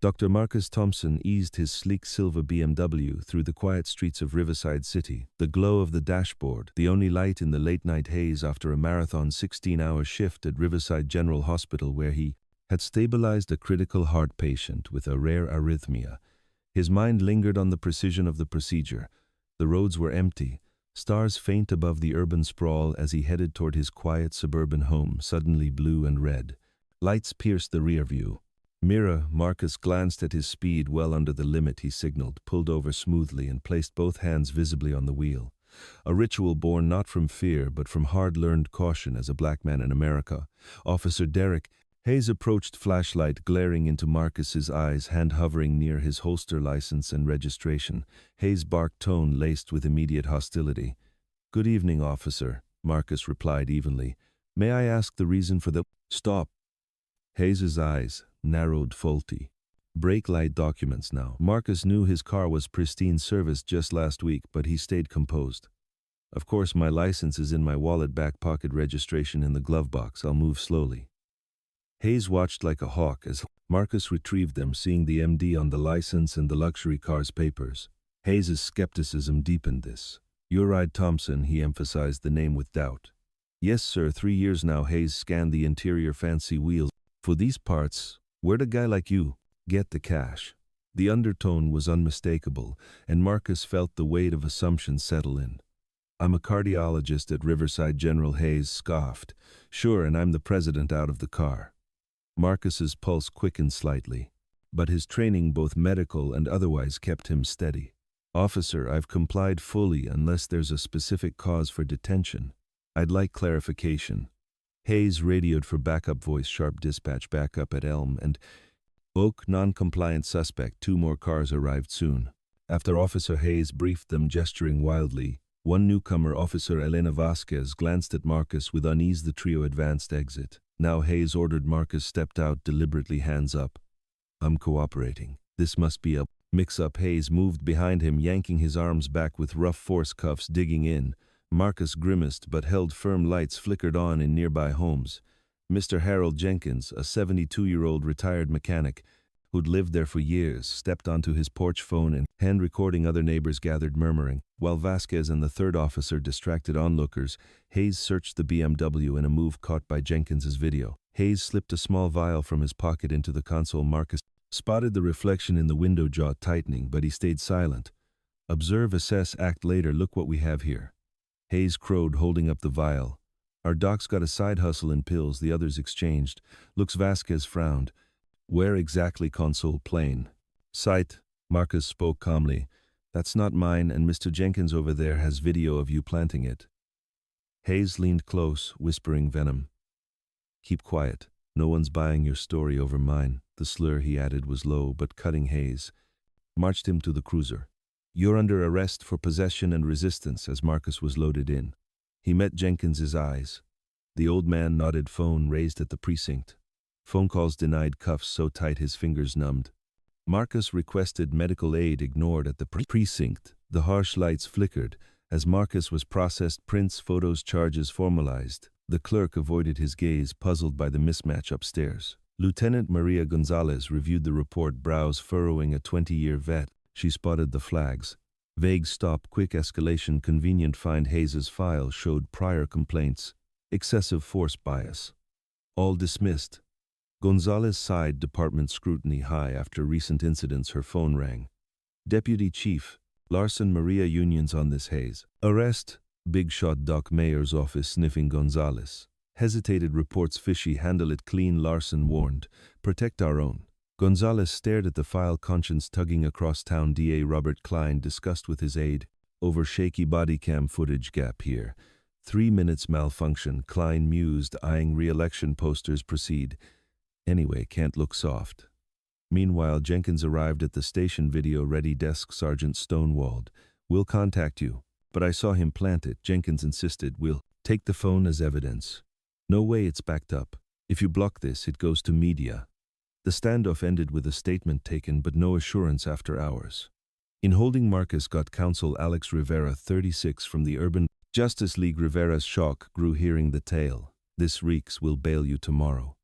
Dr. Marcus Thompson eased his sleek silver BMW through the quiet streets of Riverside City, the glow of the dashboard, the only light in the late-night haze after a marathon 16-hour shift at Riverside General Hospital where he had stabilized a critical heart patient with a rare arrhythmia. His mind lingered on the precision of the procedure. The roads were empty, stars faint above the urban sprawl as he headed toward his quiet suburban home, suddenly blue and red. Lights pierced the rear view mirror. Marcus glanced at his speed well under the limit he signaled, pulled over smoothly, and placed both hands visibly on the wheel. A ritual born not from fear but from hard-learned caution as a black man in America. Officer Derek Hayes approached, flashlight glaring into Marcus's eyes, hand hovering near his holster, license and registration. Hayes' barked tone laced with immediate hostility. "Good evening, officer," Marcus replied evenly. "May I ask the reason for the—" "Stop." Hayes's eyes narrowed, faulty. "Brake light documents now." Marcus knew his car was pristine service just last week, but he stayed composed. "Of course, my license is in my wallet, back pocket, registration in the glove box. I'll move slowly." Hayes watched like a hawk as Marcus retrieved them, seeing the MD on the license and the luxury car's papers. Hayes's skepticism deepened this. "You're right, Thompson," he emphasized the name with doubt. "Yes, sir, 3 years now." Hayes scanned the interior, fancy wheels. "For these parts, where'd a guy like you get the cash?" The undertone was unmistakable, and Marcus felt the weight of assumption settle in. "I'm a cardiologist at Riverside General," Hayes scoffed. "Sure, and I'm the president." Out of the car. Marcus's pulse quickened slightly, but his training, both medical and otherwise, kept him steady. "Officer, I've complied fully unless there's a specific cause for detention. I'd like clarification." Hayes radioed for backup. Voice sharp: "Dispatch, backup at Elm and Oak, non-compliant suspect." 2 more cars arrived soon. After Officer Hayes briefed them, gesturing wildly, one newcomer, Officer Elena Vasquez, glanced at Marcus with unease. The trio advanced exit. "Now," Hayes ordered. Marcus stepped out, deliberately, hands up. "I'm cooperating. This must be a mix-up." Hayes moved behind him, yanking his arms back with rough force, cuffs digging in. Marcus grimaced but held firm. Lights flickered on in nearby homes. Mr. Harold Jenkins, a 72-year-old retired mechanic who'd lived there for years, stepped onto his porch, phone in hand recording. Other neighbors gathered, murmuring. While Vasquez and the third officer distracted onlookers, Hayes searched the BMW in a move caught by Jenkins's video. Hayes slipped a small vial from his pocket into the console. Marcus spotted the reflection in the window, jaw tightening, but he stayed silent. "Observe, assess, act later. Look what we have here." Hayes crowed, holding up the vial. "Our doc's got a side hustle in pills." The others exchanged looks. Vasquez frowned. "Where exactly?" "Console, plain sight." Marcus spoke calmly. "That's not mine, and Mr. Jenkins over there has video of you planting it." Hayes leaned close, whispering venom. "Keep quiet. No one's buying your story over mine." The slur he added was low but cutting. Hayes marched him to the cruiser. "You're under arrest for possession and resistance." As Marcus was loaded in, he met Jenkins's eyes. The old man nodded. "Phone raised at the precinct." "Phone calls denied." Cuffs so tight his fingers numbed. Marcus requested medical aid. Ignored at the precinct. The harsh lights flickered as Marcus was processed. Prints, photos, charges formalized. The clerk avoided his gaze, puzzled by the mismatch upstairs. Lieutenant Maria Gonzalez reviewed the report, brows furrowing. A 20-year vet. She spotted the flags. Vague stop, quick escalation, convenient find. Hayes's file showed prior complaints, excessive force bias. All dismissed. Gonzalez sighed, department scrutiny high. After recent incidents, her phone rang. "Deputy Chief Larson, Maria, unions on this. Hayes arrest." Big shot Doc Mayer's office, sniffing. Gonzalez hesitated. "Reports fishy. Handle it clean." Larson warned. "Protect our own." Gonzalez stared at the file, conscience tugging across town. DA Robert Klein discussed with his aide over shaky body cam footage. Gap here. 3 minutes malfunction. Klein mused, eyeing re-election posters. Proceed. Anyway, can't look soft. Meanwhile, Jenkins arrived at the station, video ready. Desk sergeant stonewalled. "We'll contact you." "But I saw him plant it." Jenkins insisted. "We'll take the phone as evidence." "No way, it's backed up. If you block this, it goes to media." The standoff ended with a statement taken, but no assurance after hours. In holding, Marcus got counsel Alex Rivera, 36, from the Urban Justice League. Rivera's shock grew hearing the tale. "This reeks. We'll bail you tomorrow."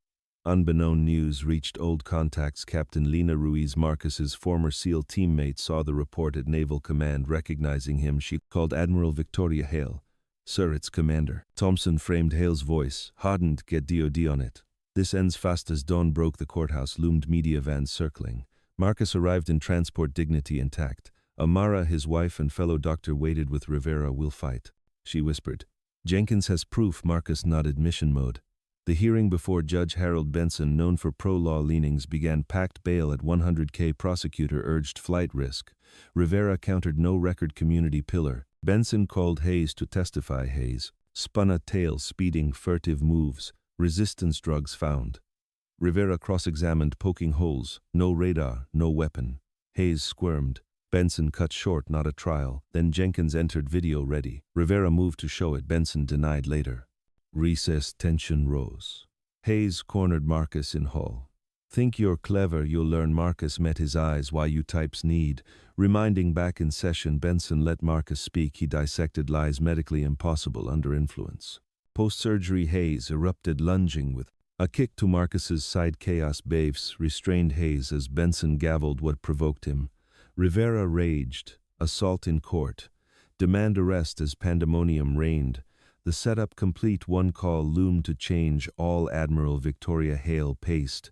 Unbeknown news reached old contacts. Captain Lena Ruiz Marcus's former SEAL teammate saw the report at Naval Command. Recognizing him, she called Admiral Victoria Hale. "Sir, it's Commander." Thompson framed Hale's voice. "Hadn't get DOD on it." This ends fast as dawn broke. The courthouse loomed, media vans circling. Marcus arrived in transport, dignity intact. Amara, his wife and fellow doctor, waited with Rivera. "We'll fight," she whispered. "Jenkins has proof." Marcus nodded. "Mission mode." The hearing before Judge Harold Benson, known for pro-law leanings, began. Packed bail at $100K. Prosecutor urged flight risk. Rivera countered no record. Community pillar. Benson called Hayes to testify. Hayes spun a tale. Speeding, furtive moves, resistance drugs found. Rivera cross-examined, poking holes. No radar, no weapon. Hayes squirmed. Benson cut short. "Not a trial." Then Jenkins entered, video ready. Rivera moved to show it. Benson denied later. Recess. Tension rose. Hayes cornered Marcus in hall. "Think you're clever, you'll learn." Marcus met his eyes. "Why you types need." Reminding back in session, Benson let Marcus speak. He dissected lies medically impossible under influence. Post-surgery. Hayes erupted, lunging with a kick to Marcus's side. Chaos. Baves restrained Hayes as Benson gavelled what provoked him. Rivera raged. Assault in court. Demand arrest as pandemonium reigned. The setup complete. One call loomed to change all. Admiral Victoria Hale paced,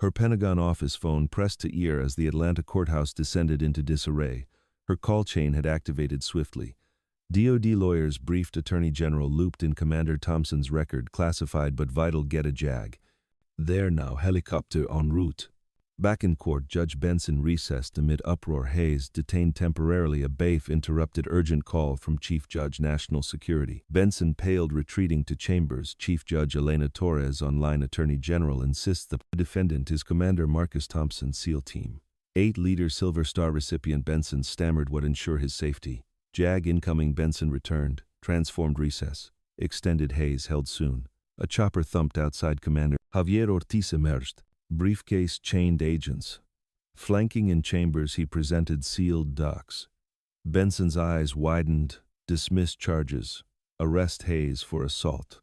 her Pentagon office phone pressed to ear as the Atlanta courthouse descended into disarray. Her call chain had activated swiftly. DOD lawyers briefed. Attorney General looped in. Commander Thompson's record classified but vital. Get a JAG. There now. Helicopter en route. Back in court, Judge Benson recessed amid uproar. Hayes detained temporarily. A bailiff interrupted. Urgent call from Chief Judge, National Security. Benson paled, retreating to chambers. Chief Judge Elena Torres online. Attorney General insists the defendant is Commander Marcus Thompson, SEAL Team 8 leader, Silver Star recipient. Benson stammered what ensure his safety. JAG incoming. Benson returned. Transformed. Recess extended. Hayes held soon. A chopper thumped outside. Commander Javier Ortiz emerged. Briefcase. Chained agents. Flanking in chambers, he presented sealed docs. Benson's eyes widened. Dismissed charges. Arrest Hayes for assault.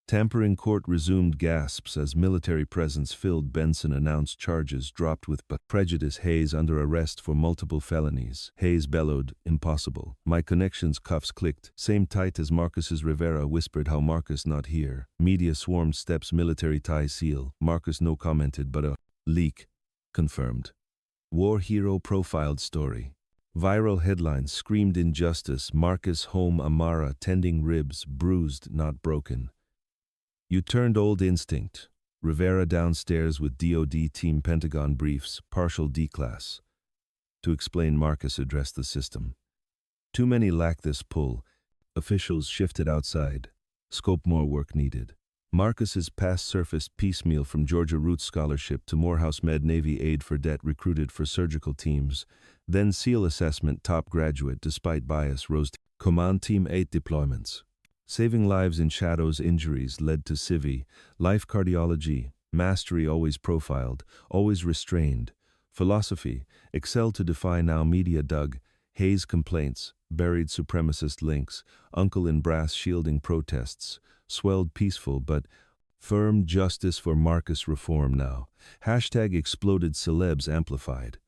Tampering. Court resumed. Gasps as military presence filled. Benson announced charges dropped with Prejudice. Hayes under arrest for multiple felonies. Hayes bellowed, "Impossible." "My connections." Cuffs clicked. "Same tight as Marcus's." Rivera whispered, "How Marcus not here?" Media swarmed. Steps. Military tie. SEAL. Marcus no commented, but a leak confirmed. War hero profiled story. Viral headlines screamed injustice. Marcus home. Amara tending ribs, bruised not broken. You turned old instinct. Rivera downstairs with DOD team. Pentagon briefs. Partial D-class. To explain, Marcus addressed the system. Too many lack this pull. Officials shifted outside. Scope. More work needed. Marcus's past surfaced piecemeal, from Georgia Roots scholarship to Morehouse Med Navy aid for debt, recruited for surgical teams. Then SEAL assessment, top graduate despite bias, rose to Command Team 8 deployments. Saving lives in shadows. Injuries led to civi. Life cardiology. Mastery always profiled, always restrained. Philosophy excelled to defy. Now media dug. Hayes complaints. Buried supremacist links. Uncle in brass shielding protests. Swelled peaceful but firm. Justice for Marcus. Reform now. Hashtag exploded. Celebs amplified.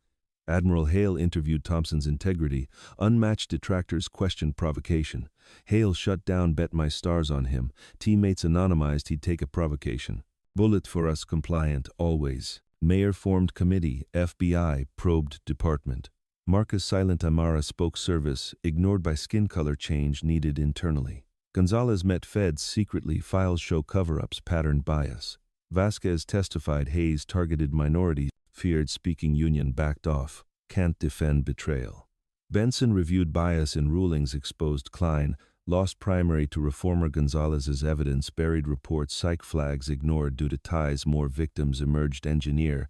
Admiral Hale interviewed. Thompson's integrity. Unmatched. Detractors questioned provocation. Hale shut down. Bet my stars on him. Teammates anonymized. He'd take a provocation. Bullet for us. Compliant always. Mayor formed committee. FBI probed department. Marcus silent. Amara spoke. Service ignored by skin color. Change needed internally. Gonzalez met feds secretly. Files show cover-ups. Patterned bias. Vasquez testified. Hayes targeted minorities. Feared speaking. Union backed off. Can't defend betrayal. Benson reviewed bias in rulings. Exposed. Klein lost primary to reformer. Gonzalez's evidence. Buried reports. Psych flags ignored due to ties. More victims emerged. Engineer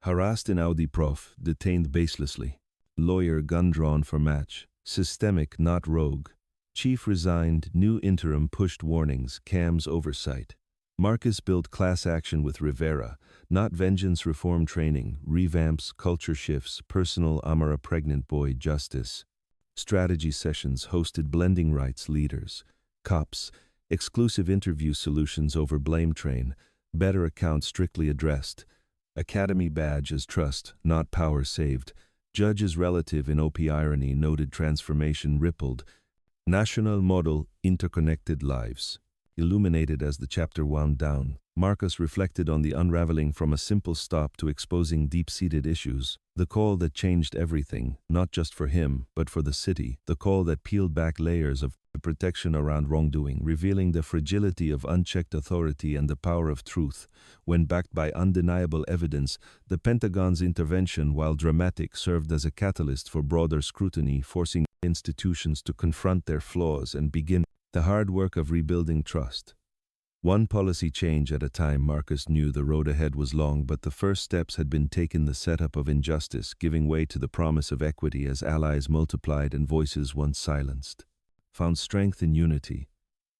harassed in Audi. Prof detained baselessly. Lawyer gun drawn for match. Systemic, not rogue. Chief resigned. New interim pushed. Warnings. Cam's oversight. Marcus built class action with Rivera, not vengeance. Reform training, revamps, culture shifts, personal. Amara pregnant boy. Justice. Strategy sessions hosted. Blending rights. Leaders. Cops. Exclusive interview. Solutions over blame train. Better account strictly addressed. Academy badge as trust, not power saved. Judge's relative in OP irony noted transformation rippled. National model interconnected lives. Illuminated as the chapter wound down, Marcus reflected on the unraveling from a simple stop to exposing deep-seated issues. The call that changed everything, not just for him, but for the city. The call that peeled back layers of protection around wrongdoing, revealing the fragility of unchecked authority and the power of truth. When backed by undeniable evidence, the Pentagon's intervention, while dramatic, served as a catalyst for broader scrutiny, forcing institutions to confront their flaws and begin the hard work of rebuilding trust. One policy change at a time, Marcus knew the road ahead was long, but the first steps had been taken. The setup of injustice, giving way to the promise of equity as allies multiplied and voices once silenced, found strength in unity.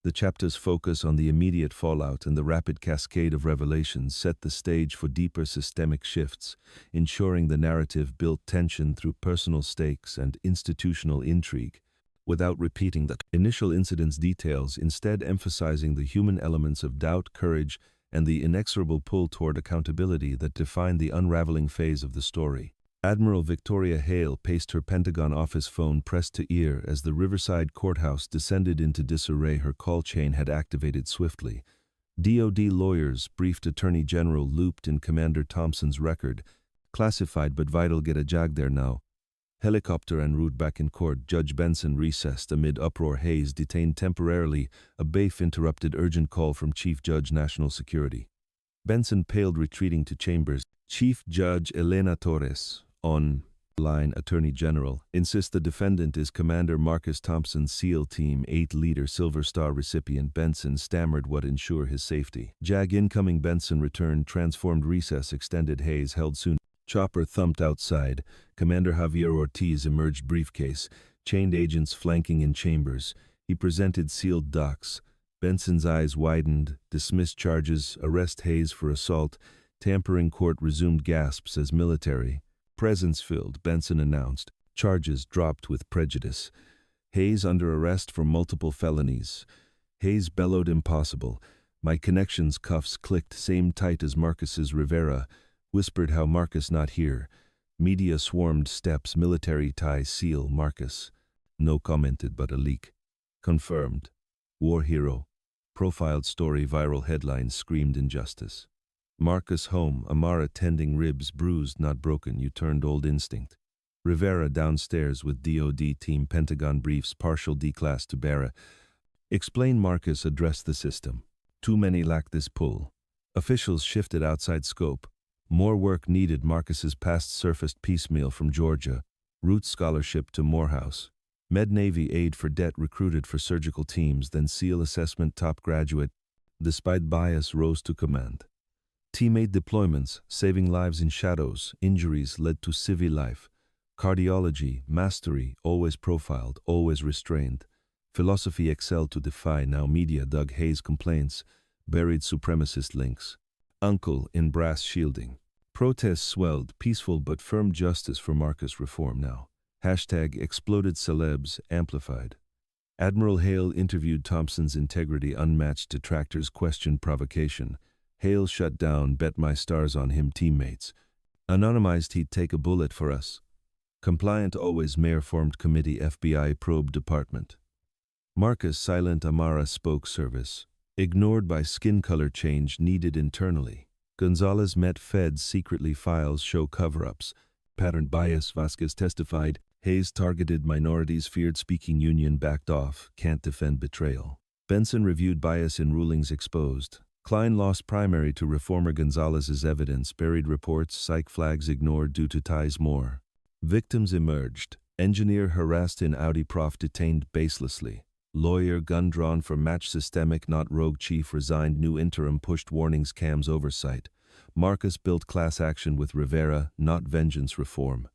The chapter's focus on the immediate fallout and the rapid cascade of revelations set the stage for deeper systemic shifts, ensuring the narrative built tension through personal stakes and institutional intrigue, without repeating the initial incident's details, instead emphasizing the human elements of doubt, courage, and the inexorable pull toward accountability that defined the unraveling phase of the story. Admiral Victoria Hale paced her Pentagon office phone pressed to ear as the Riverside courthouse descended into disarray. Her call chain had activated swiftly. DoD lawyers briefed Attorney General looped in Commander Thompson's record. Classified but vital. Get a jag there now. Helicopter en route back in court. Judge Benson recessed amid uproar. Hayes detained temporarily. A bafe interrupted urgent call from Chief Judge National Security. Benson paled, retreating to chambers. Chief Judge Elena Torres, on line. Attorney General, insists the defendant is Commander Marcus Thompson, SEAL Team 8 leader, Silver Star recipient. Benson stammered what ensure his safety. Jag incoming. Benson returned. Transformed. Recess extended. Hayes held soon. Chopper thumped outside. Commander Javier Ortiz emerged, briefcase. Chained agents flanking in chambers. He presented sealed docs. Benson's eyes widened. Dismissed charges. Arrest Hayes for assault. Tampering. Court resumed. Gasps as military presence filled. Benson announced. Charges dropped with prejudice. Hayes under arrest for multiple felonies. Hayes bellowed, impossible. My connections. Cuffs clicked. Same tight as Marcus's. Rivera whispered, how Marcus not here? Media swarmed. Steps. Military tie. SEAL Marcus. No commented, but a leak. Confirmed. War hero. Profiled story. Viral headlines screamed injustice. Marcus home. Amara tending ribs. Bruised, not broken. You turned old instinct. Rivera downstairs with DoD team. Pentagon briefs. Partial declass to Barra. Explain. Marcus addressed the system. Too many lack this pull. Officials shifted outside scope. More work needed. Marcus's past surfaced piecemeal from Georgia. Roots scholarship to Morehouse. Med Navy aid for debt recruited for surgical teams. Then SEAL assessment top graduate. Despite bias rose to command. Teammate deployments, saving lives in shadows. Injuries led to civil life. Cardiology, mastery, always profiled, always restrained. Philosophy excelled to defy. Now media dug Hayes complaints. Buried supremacist links. Uncle in brass shielding. Protests swelled. Peaceful but firm. Justice for Marcus reform now. Hashtag exploded. Celebs amplified. Admiral Hale interviewed. Thompson's integrity unmatched. Detractors questioned provocation. Hale shut down. Bet my stars on him. Teammates anonymized. He'd take a bullet for us. Compliant always. Mayor formed committee. FBI probe department. Marcus silent. Amara spoke. Service ignored by skin color change needed internally. Gonzalez met feds. Secretly files show cover-ups. Pattern bias. Vasquez testified. Hayes targeted minorities. Feared speaking. Union backed off. Can't defend betrayal. Benson reviewed. Bias in rulings exposed. Klein lost primary to reformer. Gonzalez's evidence. Buried reports. Psych flags ignored due to ties. More victims emerged. Engineer harassed in Audi. Prof detained baselessly. Lawyer gun drawn for match. Systemic not rogue. Chief resigned. New interim pushed. Warnings. Cam's oversight. Marcus built class action with Rivera, not vengeance. Reform.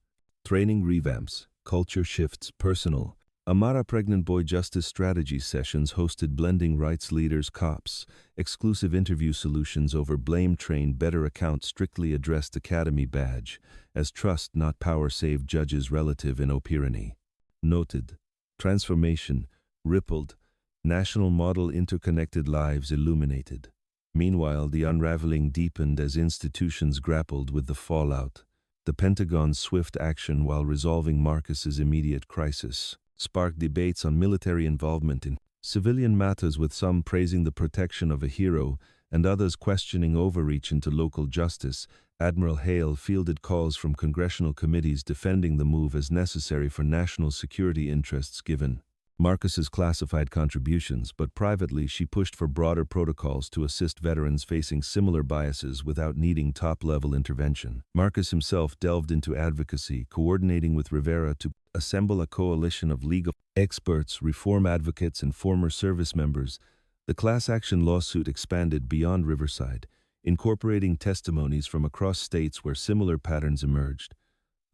Training revamps. Culture shifts. Personal. Amara pregnant boy. Justice strategy sessions hosted. Blending rights leaders. Cops. Exclusive interview. Solutions over blame. Train. Better account. Strictly addressed. Academy badge. As trust not power saved. Judges relative in opirony. Noted. Transformation. Rippled. National model interconnected lives illuminated. Meanwhile, the unraveling deepened as institutions grappled with the fallout. The Pentagon's swift action while resolving Marcus's immediate crisis sparked debates on military involvement in civilian matters, with some praising the protection of a hero and others questioning overreach into local justice. Admiral Hale fielded calls from congressional committees defending the move as necessary for national security interests given Marcus's classified contributions, but privately she pushed for broader protocols to assist veterans facing similar biases without needing top-level intervention. Marcus himself delved into advocacy, coordinating with Rivera to assemble a coalition of legal experts, reform advocates, and former service members. The class action lawsuit expanded beyond Riverside, incorporating testimonies from across states where similar patterns emerged.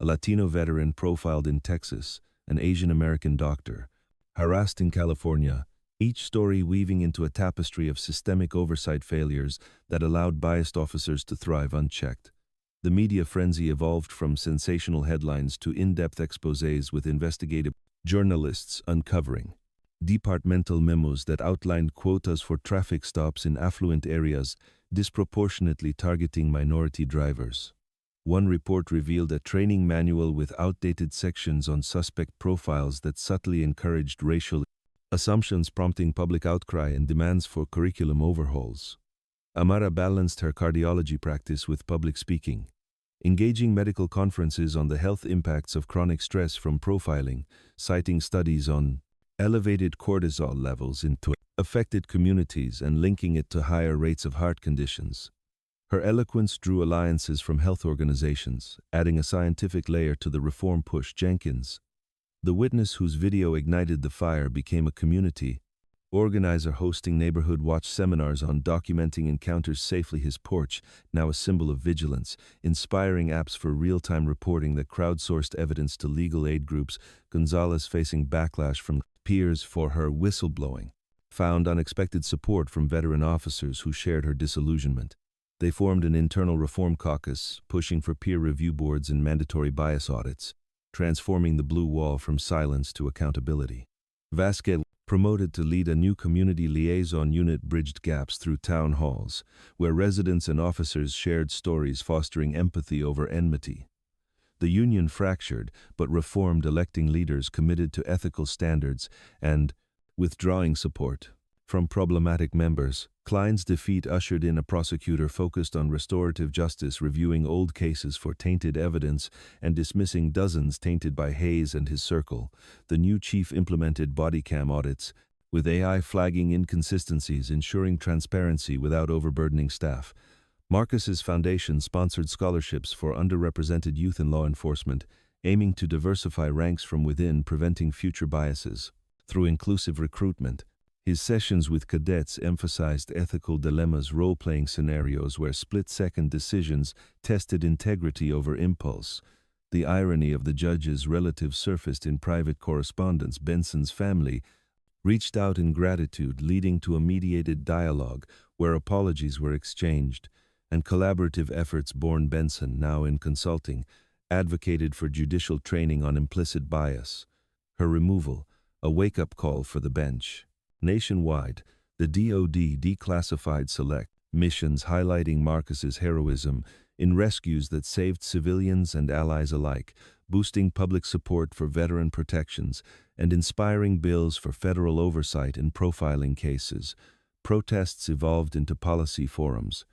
A Latino veteran profiled in Texas, an Asian American doctor harassed in California, each story weaving into a tapestry of systemic oversight failures that allowed biased officers to thrive unchecked. The media frenzy evolved from sensational headlines to in-depth exposés, with investigative journalists uncovering departmental memos that outlined quotas for traffic stops in affluent areas, disproportionately targeting minority drivers. One report revealed a training manual with outdated sections on suspect profiles that subtly encouraged racial assumptions, prompting public outcry and demands for curriculum overhauls. Amara balanced her cardiology practice with public speaking, engaging medical conferences on the health impacts of chronic stress from profiling, citing studies on elevated cortisol levels in affected communities and linking it to higher rates of heart conditions. Her eloquence drew alliances from health organizations, adding a scientific layer to the reform push. Jenkins, the witness whose video ignited the fire, became a community organizer, hosting neighborhood watch seminars on documenting encounters safely. His porch, now a symbol of vigilance, inspiring apps for real-time reporting that crowdsourced evidence to legal aid groups. Gonzalez, facing backlash from peers for her whistleblowing, found unexpected support from veteran officers who shared her disillusionment. They formed an internal reform caucus, pushing for peer review boards and mandatory bias audits, transforming the blue wall from silence to accountability. Vasquez, promoted to lead a new community liaison unit, bridged gaps through town halls, where residents and officers shared stories, fostering empathy over enmity. The union fractured, but reformed, electing leaders committed to ethical standards and withdrawing support from problematic members. Klein's defeat ushered in a prosecutor focused on restorative justice, reviewing old cases for tainted evidence and dismissing dozens tainted by Hayes and his circle. The new chief implemented body cam audits, with AI flagging inconsistencies, ensuring transparency without overburdening staff. Marcus's foundation sponsored scholarships for underrepresented youth in law enforcement, aiming to diversify ranks from within, preventing future biases. Through inclusive recruitment, his sessions with cadets emphasized ethical dilemmas, role-playing scenarios where split-second decisions tested integrity over impulse. The irony of the judge's relative surfaced in private correspondence. Benson's family reached out in gratitude, leading to a mediated dialogue where apologies were exchanged, and collaborative efforts born. Benson, now in consulting, advocated for judicial training on implicit bias. Her removal, a wake-up call for the bench. Nationwide, the DoD declassified select missions, highlighting Marcus's heroism in rescues that saved civilians and allies alike, boosting public support for veteran protections and inspiring bills for federal oversight in profiling cases. Protests evolved into policy forums,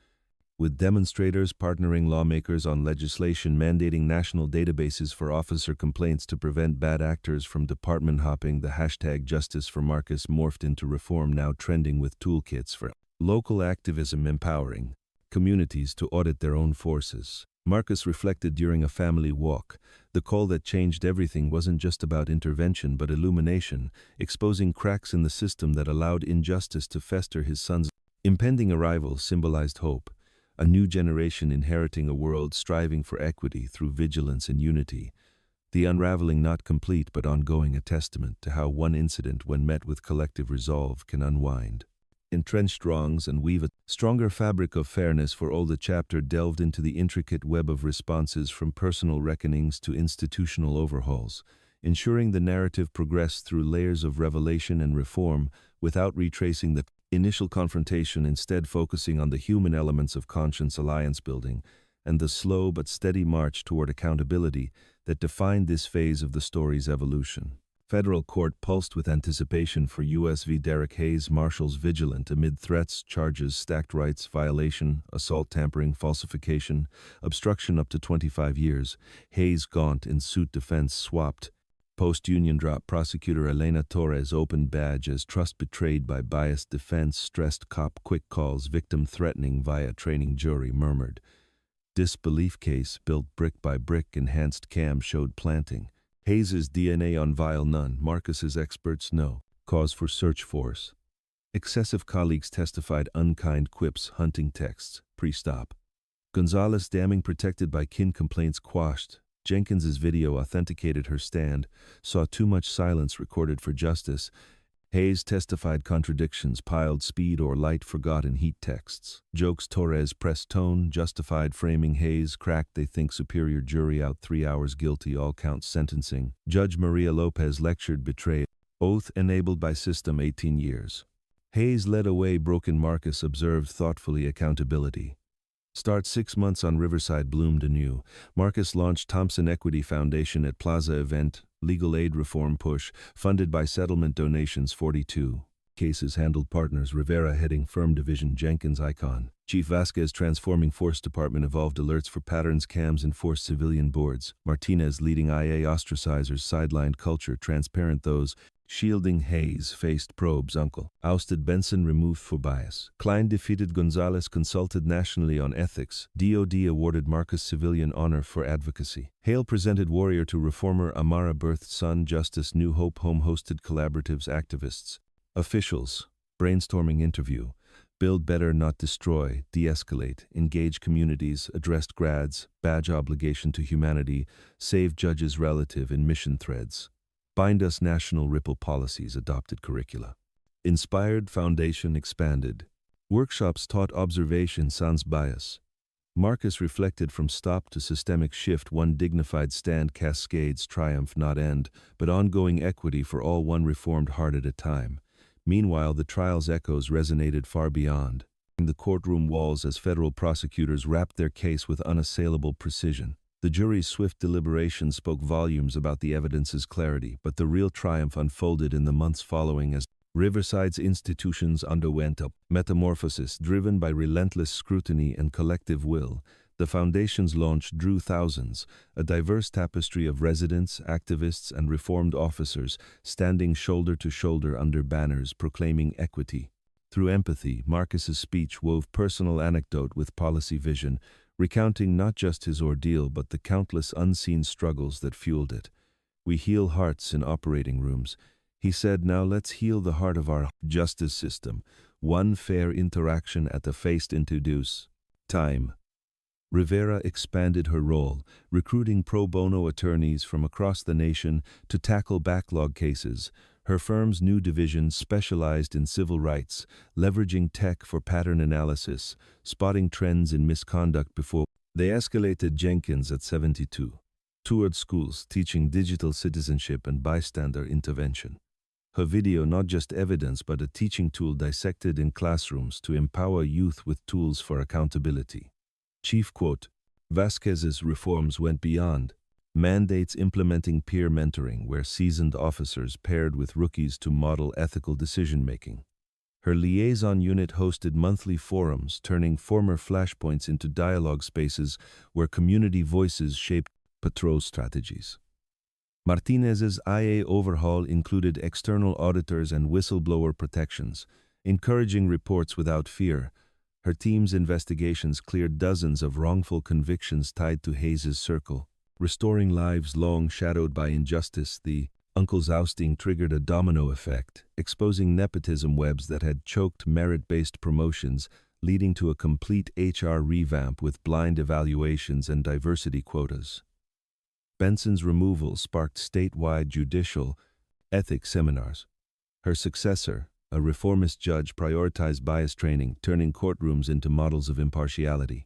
with demonstrators partnering lawmakers on legislation mandating national databases for officer complaints to prevent bad actors from department hopping. The hashtag Justice for Marcus morphed into reform, now trending, with toolkits for local activism, empowering communities to audit their own forces. Marcus reflected during a family walk. The call that changed everything wasn't just about intervention but illumination, exposing cracks in the system that allowed injustice to fester. His son's impending arrival symbolized hope, a new generation inheriting a world striving for equity through vigilance and unity. The unraveling, not complete but ongoing, a testament to how one incident, when met with collective resolve, can unwind entrenched wrongs and weave a stronger fabric of fairness for all. The chapter delved into the intricate web of responses, from personal reckonings to institutional overhauls, ensuring the narrative progressed through layers of revelation and reform without retracing the Initial confrontation instead focusing on the human elements of conscience alliance building and the slow but steady march toward accountability that defined this phase of the story's evolution. Federal court pulsed with anticipation for U.S. v. Derek Hayes, marshals vigilant amid threats, charges, stacked rights, violation, assault, tampering, falsification, obstruction up to 25 years. Hayes gaunt in suit defense swapped. Post-union drop prosecutor Elena Torres opened badge as trust betrayed by biased defense, stressed cop quick calls, victim threatening via training jury murmured. Disbelief case built brick by brick, enhanced cam showed planting. Hayes's DNA on vial none, Marcus's experts no. Cause for search force. Excessive colleagues testified unkind quips, hunting texts, pre-stop. Gonzalez damning protected by kin complaints quashed. Jenkins's video authenticated her stand, saw too much silence recorded for justice. Hayes testified contradictions, piled speed or light forgotten heat texts. Jokes Torres pressed tone, justified framing Hayes, cracked they think superior jury out 3 hours guilty, all counts sentencing. Judge Maria Lopez lectured betrayal. Oath enabled by system 18 years. Hayes led away, broken Marcus observed thoughtfully accountability. Start 6 months on Riverside bloomed anew. Marcus launched Thompson Equity Foundation at Plaza event, legal aid reform push, funded by settlement donations 42. Cases handled partners Rivera heading firm division Jenkins icon. Chief Vasquez transforming force department evolved alerts for patterns cams enforced civilian boards. Martinez leading IA ostracizers sidelined culture transparent those. Shielding Hayes faced probes uncle. Ousted Benson removed for bias. Klein defeated Gonzalez consulted nationally on ethics. DOD awarded Marcus civilian honor for advocacy. Hale presented warrior to reformer Amara birthed son Justice New Hope home hosted collaboratives activists. Officials. Brainstorming interview. Build better not destroy, de-escalate, engage communities, addressed grads, badge obligation to humanity, save judges relative in mission threads. Bind us national ripple policies adopted curricula. Inspired foundation expanded. Workshops taught observation sans bias. Marcus reflected from stop to systemic shift one dignified stand cascades triumph not end, but ongoing equity for all one reformed heart at a time. Meanwhile the trial's echoes resonated far beyond. In the courtroom walls as federal prosecutors wrapped their case with unassailable precision. The jury's swift deliberation spoke volumes about the evidence's clarity, but the real triumph unfolded in the months following as Riverside's institutions underwent a metamorphosis driven by relentless scrutiny and collective will. The foundation's launch drew thousands, a diverse tapestry of residents, activists, and reformed officers standing shoulder to shoulder under banners proclaiming equity. Through empathy, Marcus's speech wove personal anecdote with policy vision, recounting not just his ordeal but the countless unseen struggles that fueled it. We heal hearts in operating rooms. He said, now let's heal the heart of our justice system. One fair interaction at the face introduce. Time. Rivera expanded her role, recruiting pro bono attorneys from across the nation to tackle backlog cases. Her firm's new division specialized in civil rights, leveraging tech for pattern analysis, spotting trends in misconduct before they escalated. Jenkins at 72. Toured schools teaching digital citizenship and bystander intervention. Her video not just evidence but a teaching tool dissected in classrooms to empower youth with tools for accountability. Chief quote, Vasquez's reforms went beyond mandates implementing peer mentoring where seasoned officers paired with rookies to model ethical decision-making. Her liaison unit hosted monthly forums, turning former flashpoints into dialogue spaces where community voices shaped patrol strategies. Martinez's IA overhaul included external auditors and whistleblower protections, encouraging reports without fear. Her team's investigations cleared dozens of wrongful convictions tied to Hayes's circle. Restoring lives long shadowed by injustice, the uncle's ousting triggered a domino effect, exposing nepotism webs that had choked merit-based promotions, leading to a complete HR revamp with blind evaluations and diversity quotas. Benson's removal sparked statewide judicial ethics seminars. Her successor, a reformist judge, prioritized bias training, turning courtrooms into models of impartiality.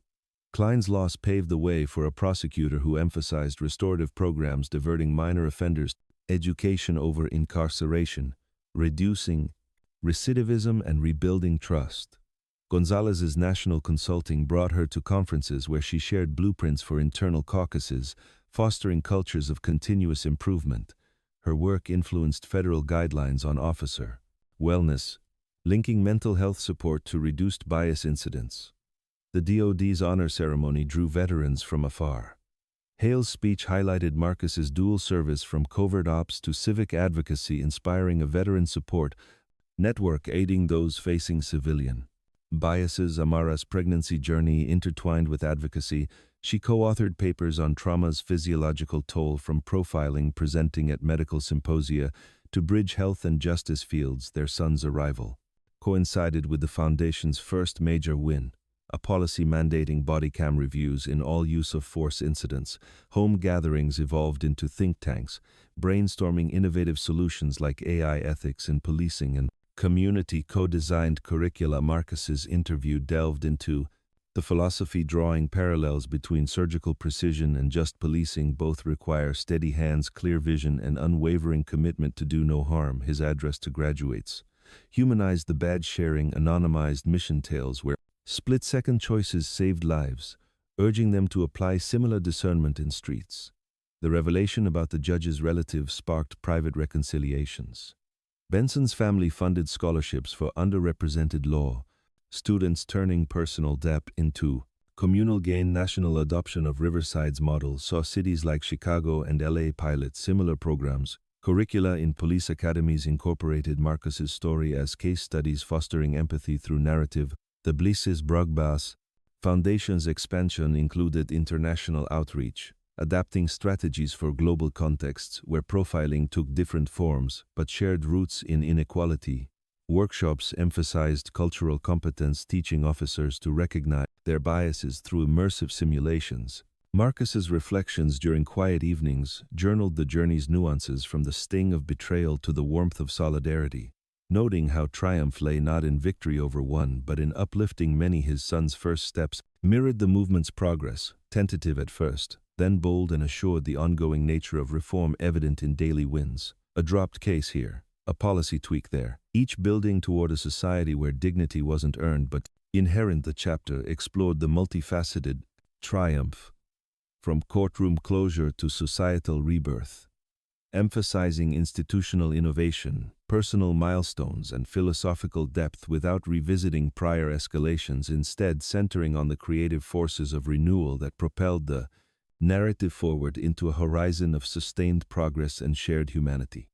Klein's loss paved the way for a prosecutor who emphasized restorative programs diverting minor offenders, education over incarceration, reducing Recidivism and rebuilding trust. Gonzalez's national consulting brought her to conferences where she shared blueprints for internal caucuses, fostering cultures of continuous improvement. Her work influenced federal guidelines on officer wellness, linking mental health support to reduced bias incidents. The DoD's honor ceremony drew veterans from afar. Hale's speech highlighted Marcus's dual service from covert ops to civic advocacy, inspiring a veteran support network aiding those facing civilian biases. Amara's pregnancy journey intertwined with advocacy. She co-authored papers on trauma's physiological toll, from profiling presenting at medical symposia to bridge health and justice fields. Their son's arrival coincided with the Foundation's first major win, a policy mandating body cam reviews in all use of force incidents. Home gatherings evolved into think tanks, brainstorming innovative solutions like AI ethics in policing and community co-designed curricula. Marcus's interview delved into the philosophy, drawing parallels between surgical precision and just policing. Both require steady hands, clear vision, and unwavering commitment to do no harm. His address to graduates humanized the badge-sharing, anonymized mission tales where split-second choices saved lives, urging them to apply similar discernment in streets. The revelation about the judge's relatives sparked private reconciliations. Benson's family funded scholarships for underrepresented law students, turning personal debt into communal gain. National adoption of Riverside's model saw cities like Chicago and LA pilot similar programs. Curricula in police academies incorporated Marcus's story as case studies, fostering empathy through narrative. The Blisses Brugbas Foundation's expansion included international outreach, adapting strategies for global contexts where profiling took different forms but shared roots in inequality. Workshops emphasized cultural competence, teaching officers to recognize their biases through immersive simulations. Marcus's reflections during quiet evenings journaled the journey's nuances, from the sting of betrayal to the warmth of solidarity, noting how triumph lay not in victory over one but in uplifting many. His son's first steps mirrored the movement's progress, tentative at first, then bold and assured, the ongoing nature of reform evident in daily wins. A dropped case here, a policy tweak there, each building toward a society where dignity wasn't earned but inherent. The chapter explored the multifaceted triumph, from courtroom closure to societal rebirth, emphasizing institutional innovation, personal milestones, and philosophical depth without revisiting prior escalations, instead centering on the creative forces of renewal that propelled the narrative forward into a horizon of sustained progress and shared humanity.